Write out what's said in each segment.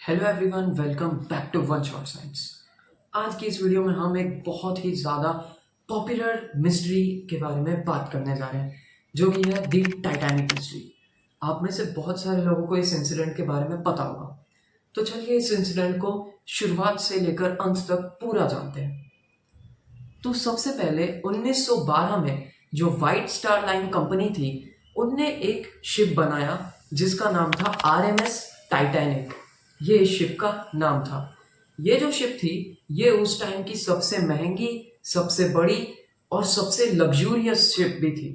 Hello everyone, welcome back to one shot science. आज की इस वीडियो में हम एक बहुत ही ज़्यादा पॉपुलर मिस्ट्री के बारे में बात करने जा रहे हैं, जो कि है दी टाइटैनिक मिस्ट्री। आप में से बहुत सारे लोगों को इस इंसिडेंट के बारे में पता होगा, तो चलिए इस इंसिडेंट को शुरुआत से लेकर अंत तक पूरा जानते हैं। तो सबसे पहले 1912 में जो वाइट स्टार लाइन कंपनी थी, उनने एक शिप बनाया जिसका नाम था आरएमएस टाइटैनिक। ये इस शिप का नाम था। ये जो शिप थी, ये उस टाइम की सबसे महंगी, सबसे बड़ी और सबसे लग्जूरियस शिप भी थी।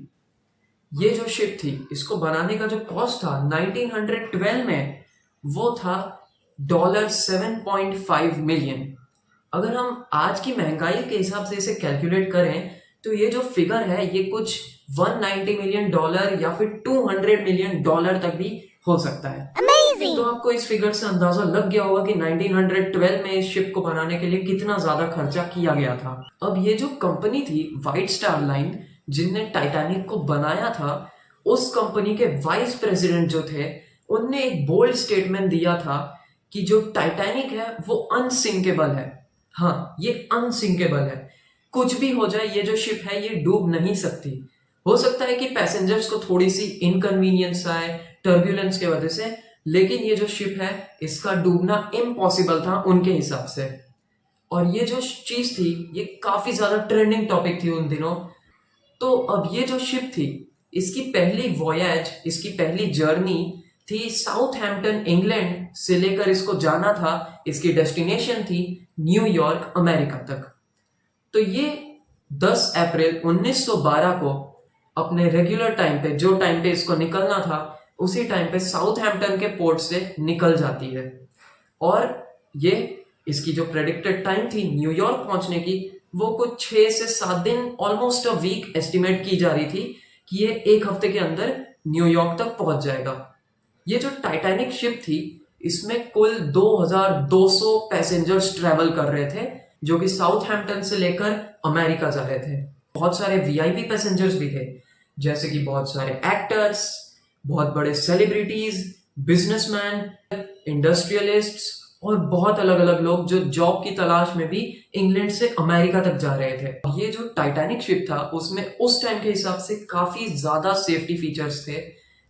ये जो शिप थी, इसको बनाने का जो कॉस्ट था 1912 में, वो था $7.5 मिलियन। अगर हम आज की महंगाई के हिसाब से इसे कैलकुलेट करें तो ये जो फिगर है ये कुछ $190 मिलियन या फिर $200 मिलियन तक भी हो सकता है। Amazing! तो आपको इस फिगर से अंदाजा लग गया होगा कि 1912 में इस शिप को बनाने के लिए कितना ज्यादा खर्चा किया गया था। अब ये जो कंपनी थी व्हाइट स्टार लाइन, जिनने टाइटैनिक को बनाया था, उस कंपनी के वाइस प्रेसिडेंट जो थे, उनने एक बोल्ड स्टेटमेंट दिया था कि जो टाइटैनिक है वो अनसिंकेबल है। हाँ, ये अनसिंकेबल है। कुछ भी हो जाए, ये जो शिप है ये डूब नहीं सकती। हो सकता है कि पैसेंजर्स को थोड़ी सी इनकन्वीनियंस आए टर्ब्यूलेंस के वजह से, लेकिन ये जो शिप है इसका डूबना इम्पॉसिबल था उनके हिसाब से। और ये जो चीज थी ये काफी ज्यादा ट्रेंडिंग टॉपिक थी उन दिनों। तो अब ये जो शिप थी, इसकी पहली वॉयज, इसकी पहली जर्नी थी साउथहैम्पटन इंग्लैंड से लेकर इसको जाना था, इसकी डेस्टिनेशन थी न्यूयॉर्क अमेरिका तक। तो ये 10 अप्रैल 1912 को अपने रेगुलर टाइम पे, जो टाइम पे इसको निकलना था, उसी टाइम पे साउथहैम्पटन के पोर्ट से निकल जाती है। और ये इसकी जो प्रेडिक्टेड टाइम थी न्यूयॉर्क पहुंचने की, वो कुछ 6 से 7 दिन, ऑलमोस्ट अ वीक एस्टिमेट की जा रही थी कि ये एक हफ्ते के अंदर न्यूयॉर्क तक पहुंच जाएगा। ये जो टाइटैनिक शिप थी, इसमें कुल 2200 पैसेंजर्स ट्रेवल कर रहे थे, जो कि साउथहैम्पटन से लेकर अमेरिका जा रहे थे। बहुत सारे वीआईपी पैसेंजर्स भी थे, जैसे कि बहुत सारे एक्टर्स, बहुत बड़े सेलिब्रिटीज, बिजनेसमैन, इंडस्ट्रियलिस्ट्स और बहुत अलग अलग लोग जो जॉब की तलाश में भी इंग्लैंड से अमेरिका तक जा रहे थे। ये जो टाइटैनिक शिप था, उसमें उस टाइम के हिसाब से काफी ज्यादा सेफ्टी फीचर्स थे,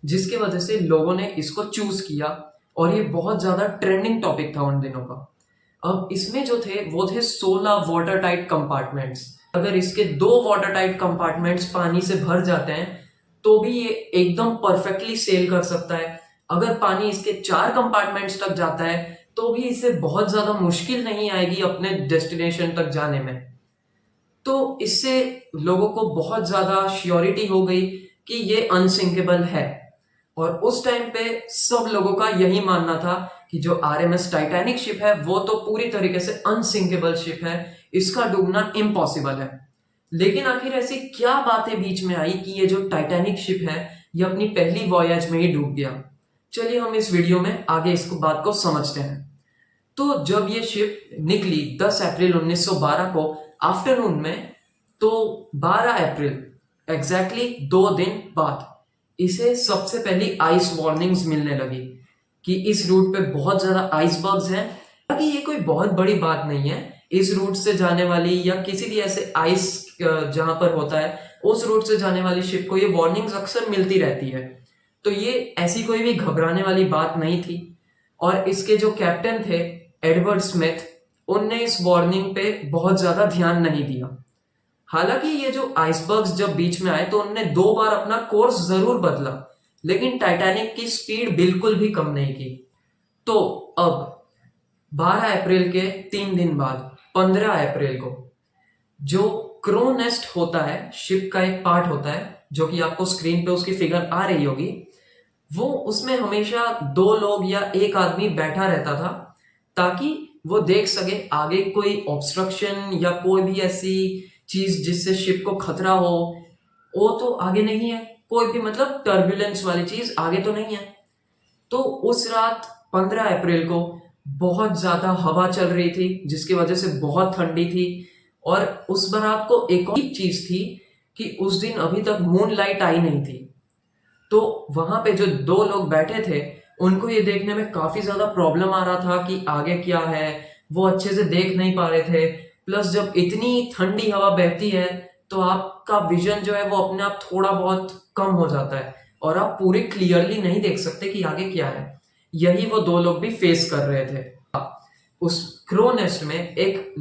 जिसके वजह से लोगों ने इसको चूज किया और ये बहुत ज्यादा ट्रेंडिंग टॉपिक था उन दिनों का। अब इसमें जो थे वो थे 16 वाटर टाइट कंपार्टमेंट्स। अगर इसके 2 वाटर टाइट कंपार्टमेंट्स पानी से भर जाते हैं तो भी ये एकदम परफेक्टली सेल कर सकता है। अगर पानी इसके 4 कंपार्टमेंट्स तक जाता है तो भी इसे बहुत ज्यादा मुश्किल नहीं आएगी अपने डेस्टिनेशन तक जाने में। तो इससे लोगों को बहुत ज्यादा श्योरिटी हो गई कि ये अनसिंकेबल है। और उस टाइम पे सब लोगों का यही मानना था कि जो आरएमएस टाइटैनिक शिप है वो तो पूरी तरीके से अनसिंकेबल शिप है, इसका डूबना इम्पॉसिबल है। लेकिन आखिर ऐसी क्या बातें बीच में आई कि ये जो टाइटैनिक शिप है ये अपनी पहली वॉयज में ही डूब गया? चलिए हम इस वीडियो में आगे इसको बात को समझते हैं। तो जब ये शिप निकली 10 अप्रैल 1912 को आफ्टरनून में, तो 12 अप्रैल एग्जैक्टली 2 दिन बाद इसे सबसे पहली आइस वार्निंग्स मिलने लगी कि इस रूट पे बहुत ज्यादा आइसबर्ग्स हैं। हालांकि ये कोई बहुत बड़ी बात नहीं है, इस रूट से जाने वाली या किसी भी ऐसे आइस जहां पर होता है उस रूट से जाने वाली शिप को ये वार्निंग्स अक्सर मिलती रहती है। तो ये ऐसी कोई भी घबराने वाली बात नहीं थी। और इसके जो कैप्टन थे एडवर्ड स्मिथ, उनने इस वार्निंग पे बहुत ज्यादा ध्यान नहीं दिया। हालांकि ये जो आइसबर्ग्स जब बीच में आए तो उनने 2 बार अपना कोर्स जरूर बदला, लेकिन टाइटैनिक की स्पीड बिल्कुल भी कम नहीं की। तो अब 12 अप्रैल के 3 दिन बाद 15 अप्रैल को जो क्रो नेस्ट होता है, शिप का एक पार्ट होता है, जो कि आपको स्क्रीन पे उसकी फिगर आ रही होगी, वो उसमें हमेशा 2 लोग या 1 आदमी बैठा रहता था, ताकि वो देख सके आगे कोई ऑब्स्ट्रक्शन या कोई भी ऐसी चीज जिससे शिप को खतरा हो, वो तो आगे नहीं है। कोई भी मतलब टर्बुलेंस वाली चीज आगे तो नहीं है। तो उस रात 15 अप्रैल को बहुत ज्यादा हवा चल रही थी, जिसकी वजह से बहुत ठंडी थी। और उस बारात को एक और चीज थी कि उस दिन अभी तक मून लाइट आई नहीं थी। तो वहां पे जो 2 लोग बैठे थे उनको ये देखने में काफी ज्यादा प्रॉब्लम आ रहा था कि आगे क्या है, वो अच्छे से देख नहीं पा रहे थे। प्लस जब इतनी ठंडी हवा बहती है तो आपका विजन जो है वो अपने आप थोड़ा बहुत कम हो जाता है और आप पूरे क्लियरली नहीं देख सकते कि आगे क्या है। यही वो दो लोग भी फेस कर रहे थे। उस क्रो नेस्ट में एक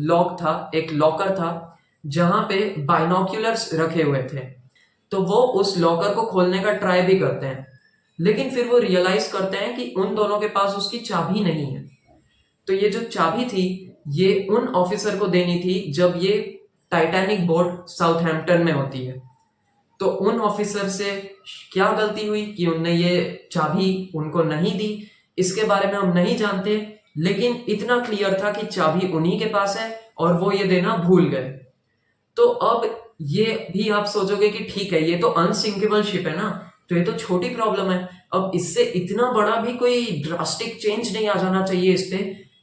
एक लॉकर था जहां पे बाइनोक्यूलर्स रखे हुए थे। तो वो उस लॉकर को खोलने का ट्राई भी करते हैं, लेकिन फिर वो रियलाइज करते हैं कि उन दोनों के पास उसकी चाबी नहीं है। तो ये जो चाबी थी ये उन ऑफिसर को देनी थी जब ये टाइटैनिक बोट साउथहैम्पटन में होती है। तो उन ऑफिसर से क्या गलती हुई कि उनने ये चाबी उनको नहीं दी, इसके बारे में हम नहीं जानते, लेकिन इतना क्लियर था कि चाबी उन्हीं के पास है और वो ये देना भूल गए। तो अब ये भी आप सोचोगे कि ठीक है, ये तो अनसिंकेबल शिप है ना, तो ये तो छोटी प्रॉब्लम है। अब इससे इतना बड़ा भी कोई ड्रास्टिक चेंज नहीं आ जाना चाहिए इस पे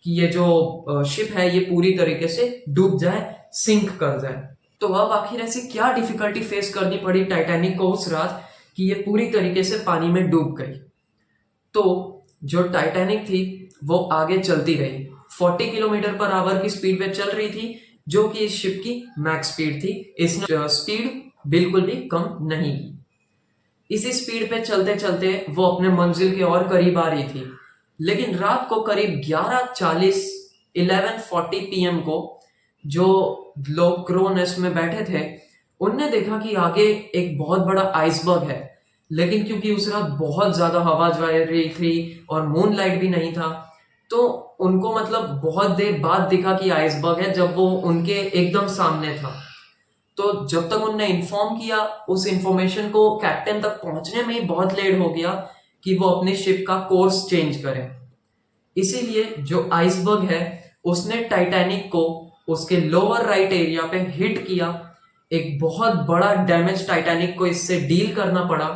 कि ये जो शिप है ये पूरी तरीके से डूब जाए, सिंक कर जाए। तो अब आखिर ऐसी क्या डिफिकल्टी फेस करनी पड़ी टाइटैनिक को उस रात कि ये पूरी तरीके से पानी में डूब गई। तो जो टाइटैनिक थी वो आगे चलती रही, 40 किलोमीटर पर आवर की स्पीड पे चल रही थी, जो कि इस शिप की मैक्स स्पीड थी। इसने स्पीड बिल्कुल भी कम नहीं की। इसी स्पीड पे चलते चलते वो अपने मंजिल के और करीब आ रही थी। लेकिन रात को करीब 11:40 11:40 पीएम को जो लोग क्रो नेस्ट में बैठे थे उनने देखा कि आगे एक बहुत बड़ा आइसबर्ग है। लेकिन क्योंकि उस रात बहुत ज्यादा हवा जा रही थी और मून लाइट भी नहीं था, तो उनको मतलब बहुत देर बाद दिखा कि आइसबर्ग है, जब वो उनके एकदम सामने था। तो जब तक उनने इन्फॉर्म किया, उस इंफॉर्मेशन को कैप्टन तक पहुंचने में ही बहुत लेट हो गया कि वो अपने शिप का कोर्स चेंज करें। इसीलिए जो आइसबर्ग है उसने टाइटैनिक को उसके लोअर राइट एरिया पे हिट किया। एक बहुत बड़ा डैमेज टाइटैनिक को इससे डील करना पड़ा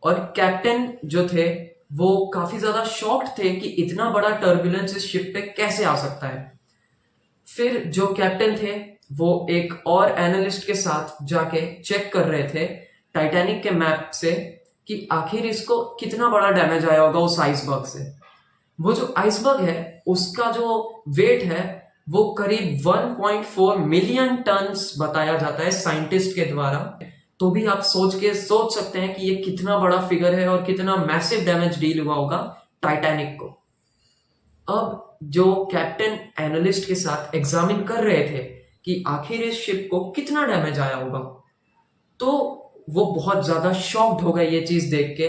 और कैप्टन जो थे वो काफी ज्यादा शॉक्ड थे कि इतना बड़ा टर्बुलेंस इस शिप पे कैसे आ सकता है। फिर जो कैप्टन थे वो एक और एनालिस्ट के साथ जाके चेक कर रहे थे टाइटैनिक के मैप से कि आखिर इसको कितना बड़ा डैमेज आया होगा उस आइसबर्ग से। वो जो आइसबर्ग है उसका जो वेट है वो करीब 1.4 मिलियन टन्स बताया जाता है साइंटिस्ट के द्वारा। तो भी आप सोच सकते हैं कि ये कितना बड़ा फिगर है और कितना मैसिव डैमेज डील हुआ होगा टाइटैनिक को। अब जो कैप्टन एनालिस्ट के साथ एग्जामिन कर रहे थे कि आखिर इस शिप को कितना डैमेज आया होगा, तो वो बहुत ज्यादा शॉक्ड हो गए ये चीज देख के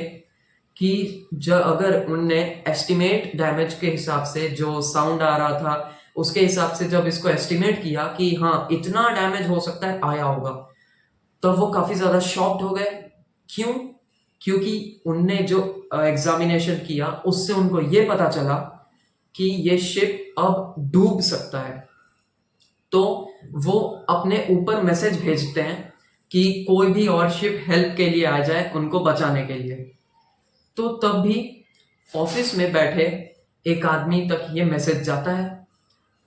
कि जब अगर उनने एस्टिमेट डैमेज के हिसाब से जो साउंड आ रहा था उसके हिसाब से जब इसको एस्टिमेट किया कि हाँ इतना डैमेज हो सकता है आया होगा, तब वो काफी ज्यादा शॉक्ड हो गए। क्यों? क्योंकि उनने जो एग्जामिनेशन किया उससे उनको ये पता चला कि ये शिप अब डूब सकता है। तो वो अपने ऊपर मैसेज भेजते हैं कि कोई भी और शिप हेल्प के लिए आ जाए उनको बचाने के लिए। तो तब भी ऑफिस में बैठे एक आदमी तक ये मैसेज जाता है।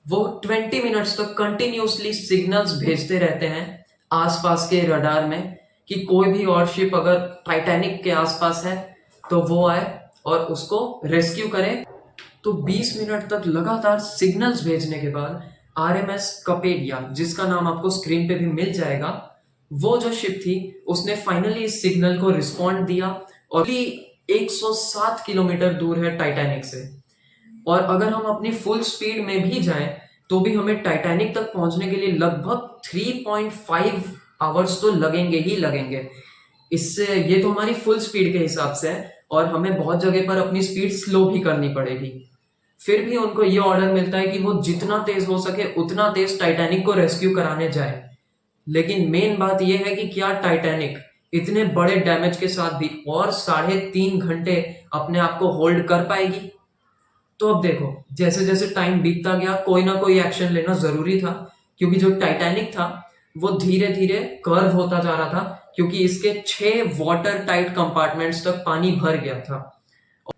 वो 20 मिनट्स तक कंटिन्यूसली सिग्नल्स भेजते रहते हैं आसपास के रडार में कि कोई भी और शिप अगर टाइटैनिक के आसपास है तो वो आए और उसको रेस्क्यू करे। तो 20 मिनट तक लगातार सिग्नल्स भेजने के बाद आरएमएस कपेडिया, जिसका नाम आपको स्क्रीन पे भी मिल जाएगा, वो जो शिप थी उसने फाइनली इस सिग्नल को रिस्पॉन्ड दिया और 107 किलोमीटर दूर है टाइटैनिक से। और अगर हम अपनी फुल स्पीड में भी जाएं तो भी हमें टाइटैनिक तक पहुंचने के लिए लगभग 3.5 आवर्स तो लगेंगे ही लगेंगे। इससे ये तो हमारी फुल स्पीड के हिसाब से है और हमें बहुत जगह पर अपनी स्पीड स्लो भी करनी पड़ेगी। फिर भी उनको ये ऑर्डर मिलता है कि वो जितना तेज हो सके उतना तेज टाइटैनिक को रेस्क्यू कराने जाए। लेकिन मेन बात यह है कि क्या टाइटैनिक इतने बड़े डैमेज के साथ भी और 3.5 घंटे अपने आप को होल्ड कर पाएगी? तो अब देखो, जैसे जैसे टाइम बीतता गया कोई ना कोई एक्शन लेना जरूरी था, क्योंकि जो टाइटैनिक था वो धीरे धीरे कर्व होता जा रहा था, क्योंकि इसके 6 वाटर टाइट कंपार्टमेंट्स तक पानी भर गया था।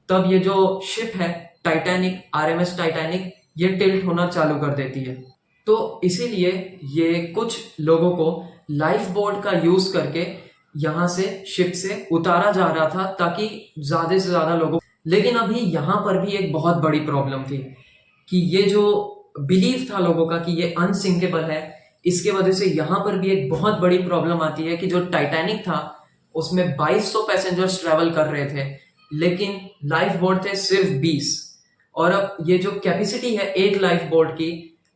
तब ये जो शिप है टाइटैनिक, आरएमएस टाइटैनिक, ये टिल्ट होना चालू कर देती है। तो इसीलिए ये कुछ लोगों को लाइफ बोट का यूज करके यहाँ से शिप से उतारा जा रहा था ताकि ज्यादा से ज्यादा लोगों लेकिन अभी यहाँ पर भी एक बहुत बड़ी प्रॉब्लम थी कि ये जो बिलीव था लोगों का कि ये अनसिंकेबल है, इसके वजह से यहाँ पर भी एक बहुत बड़ी प्रॉब्लम आती है कि जो टाइटैनिक था उसमें 2200 पैसेंजर्स ट्रेवल कर रहे थे, लेकिन लाइफ बोट थे सिर्फ 20। और अब ये जो कैपेसिटी है एक लाइफ बोट की,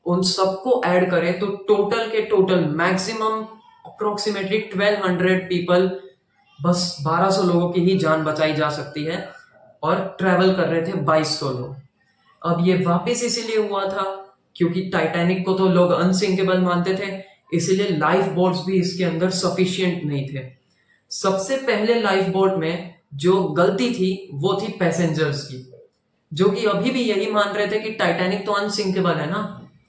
उन सबको ऐड करें तो टोटल के टोटल मैक्सिमम अप्रोक्सीमेटली 1200 पीपल, बस 1200 लोगों की ही जान बचाई जा सकती है, और ट्रेवल कर रहे थे 2200 लोग। अब ये वापस इसीलिए हुआ था क्योंकि टाइटैनिक को तो लोग अनसिंकेबल मानते थे, इसीलिए लाइफ बोट्स भी इसके अंदर सफिशिएंट नहीं थे। सबसे पहले लाइफ बोट में जो गलती थी वो थी पैसेंजर्स की, जो कि अभी भी यही मान रहे थे कि टाइटैनिक तो अनसिंकेबल है ना।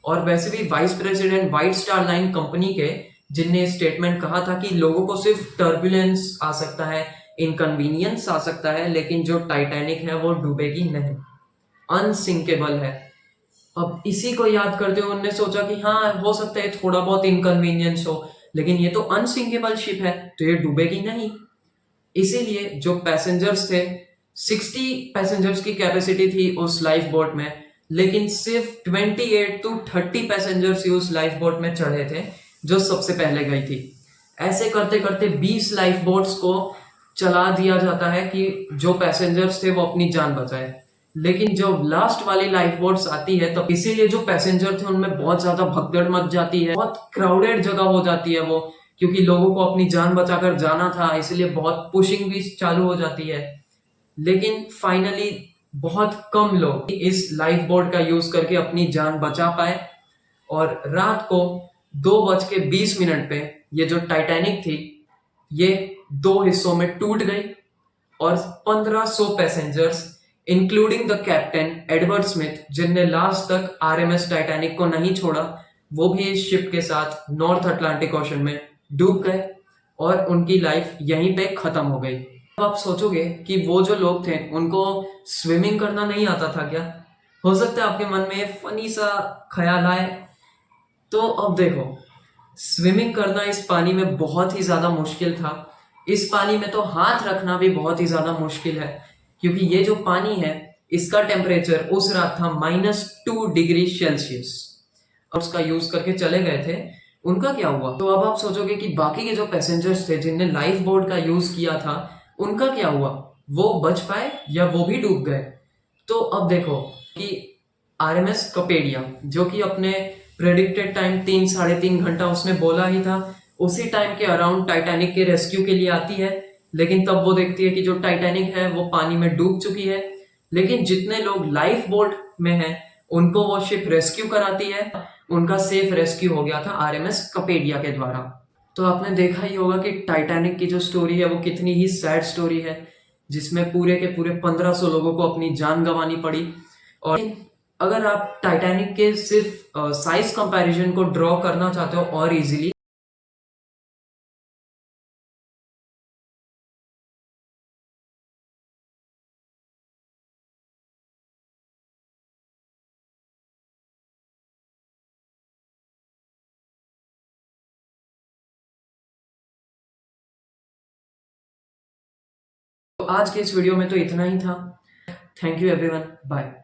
और वैसे भी vice president white star line company के, जिनने स्टेटमेंट कहा था कि लोगों को सिर्फ टर्बुलेंस आ सकता है, इनकन्वीनियंस आ सकता है, लेकिन जो टाइटैनिक है वो डूबेगी नहीं, अनसिंकेबल है। अब इसी को याद करते हुए उन्होंने सोचा कि हाँ हो सकता है थोड़ा बहुत इनकन्वीनियंस हो, लेकिन ये तो अनसिंकेबल शिप है तो ये डूबेगी नहीं। इसीलिए जो पैसेंजर्स थे, 60 पैसेंजर्स की कैपेसिटी थी उस लाइफ बोट में, लेकिन सिर्फ 28 टू 30 पैसेंजर्स ही उस लाइफ बोट में चढ़े थे जो सबसे पहले गई थी। ऐसे करते करते 20 लाइफ बोट्स को चला दिया जाता है कि जो पैसेंजर्स थे वो अपनी जान बचाए। लेकिन जब लास्ट वाली लाइफ बोट्स आती है तब इसीलिए जो पैसेंजर थे उनमें बहुत ज्यादा भगदड़ मच जाती है, बहुत क्राउडेड जगह हो जाती है वो, क्योंकि लोगों को अपनी जान बचाकर जाना था, इसलिए बहुत पुशिंग भी चालू हो जाती है। लेकिन फाइनली बहुत कम लोग इस लाइफ बोट का यूज करके अपनी जान बचा पाए, और रात को 2:20 पे ये जो टाइटैनिक थी ये दो हिस्सों में टूट गई, और 1500 passengers including the captain Edward Smith, जिनने लास्ट तक आरएमएस टाइटैनिक को नहीं छोड़ा, वो भी इस शिप के साथ नॉर्थ अटलांटिक ओशन में डूब गए और उनकी लाइफ यहीं पे खत्म हो गई। अब आप सोचोगे कि वो जो लोग थे उनको स्विमिंग करना नहीं आता था क्या? हो सकता है आपके मन में फनी सा ख्याल आए। तो अब देखो, स्विमिंग करना इस पानी में बहुत ही ज्यादा मुश्किल था। इस पानी में तो हाथ रखना भी बहुत ही ज्यादा मुश्किल है, क्योंकि ये जो पानी है इसका टेम्परेचर उस रात था -2 डिग्री सेल्सियस। और उसका यूज करके चले गए थे, उनका क्या हुआ? तो अब आप सोचोगे कि बाकी के जो पैसेंजर्स थे जिनने लाइफ बोट का यूज किया था उनका क्या हुआ? वो बच पाए या वो भी डूब गए? तो अब देखो कि आरएमएस कपेडिया, जो कि अपने प्रेडिक्टेड टाइम 3 साढ़े 3 घंटा उसने बोला ही था, उसी टाइम के अराउंड टाइटैनिक के रेस्क्यू के लिए आती है। लेकिन तब वो देखती है कि जो टाइटैनिक है वो पानी में डूब चुकी है, लेकिन जितने लोग लाइफ बोट में हैं उनको वो शिप रेस्क्यू कराती है। उनका सेफ रेस्क्यू हो गया था आरएमएस कपेडिया के द्वारा। तो आपने देखा ही होगा कि टाइटैनिक की जो स्टोरी है वो कितनी ही सैड स्टोरी है, जिसमें पूरे के पूरे 1500 लोगों को अपनी जान गंवानी पड़ी। और अगर आप टाइटैनिक के सिर्फ साइज कंपैरिजन को ड्रॉ करना चाहते हो और इजीली, तो आज के इस वीडियो में तो इतना ही था। Thank you everyone, bye.